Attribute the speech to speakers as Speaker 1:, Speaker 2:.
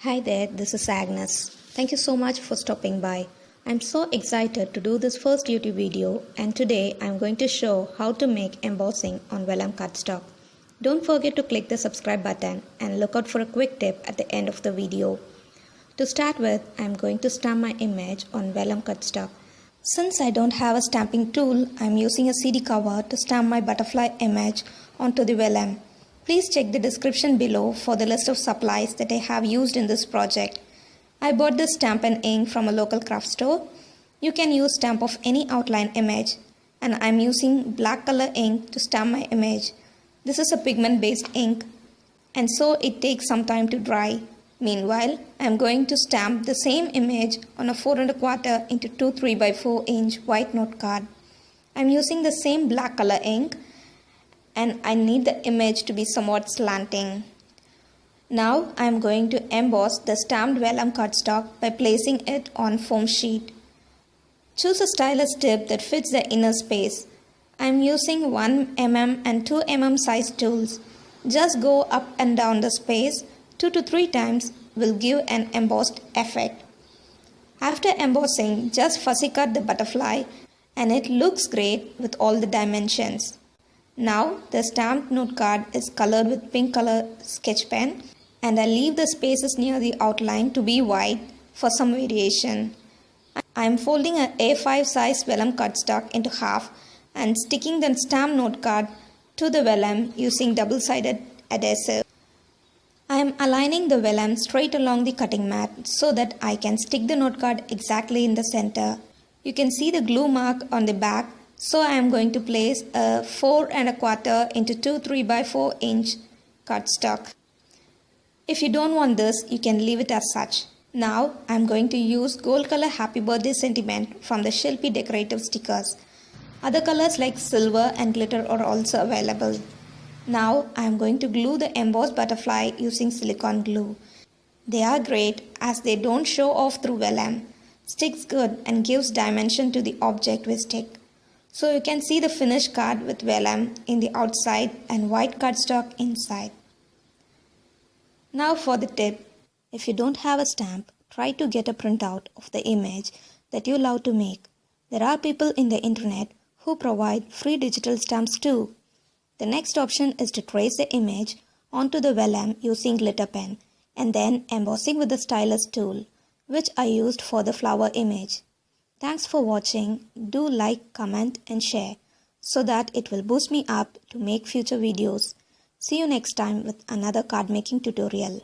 Speaker 1: Hi there, this is Agnes. Thank you so much for stopping by. I'm so excited to do this first YouTube video, and today I'm going to show how to make embossing on vellum cardstock. Don't forget to click the subscribe button and look out for a quick tip at the end of the video. To start with, I'm going to stamp my image on vellum cardstock. Since I don't have a stamping tool, I'm using a CD cover to stamp my butterfly image onto the vellum. Please check the description below for the list of supplies that I have used in this project. I bought this stamp and ink from a local craft store. You can use stamp of any outline image, and I'm using black color ink to stamp my image. This is a pigment based ink, and so it takes some time to dry. Meanwhile, I'm going to stamp the same image on a 4 1/4 into 2 3x4 inch white note card. I'm using the same black color ink, and I need the image to be somewhat slanting. Now I am going to emboss the stamped vellum cardstock by placing it on foam sheet. Choose a stylus tip that fits the inner space. I am using 1 mm and 2 mm size tools. Just go up and down the space 2 to 3 times will give an embossed effect. After embossing, just fussy cut the butterfly and it looks great with all the dimensions. Now the stamped note card is colored with pink color sketch pen, and I leave the spaces near the outline to be white for some variation. I am folding an A5 size vellum cardstock into half and sticking the stamped note card to the vellum using double-sided adhesive. I am aligning the vellum straight along the cutting mat so that I can stick the note card exactly in the center. You can see the glue mark on the back. So I am going to place a 4 1/4 into 2 3x4 inch cardstock. If you don't want this, you can leave it as such. Now I am going to use gold color happy birthday sentiment from the Shilpi Decorative stickers. Other colors like silver and glitter are also available. Now I am going to glue the embossed butterfly using silicone glue. They are great as they don't show off through vellum. Sticks good and gives dimension to the object we stick. So you can see the finished card with vellum in the outside and white cardstock inside. Now for the tip. If you don't have a stamp, try to get a printout of the image that you love to make. There are people in the internet who provide free digital stamps too. The next option is to trace the image onto the vellum using glitter pen and then embossing with the stylus tool, which I used for the flower image. Thanks for watching. Do like, comment and share so that it will boost me up to make future videos. See you next time with another card making tutorial.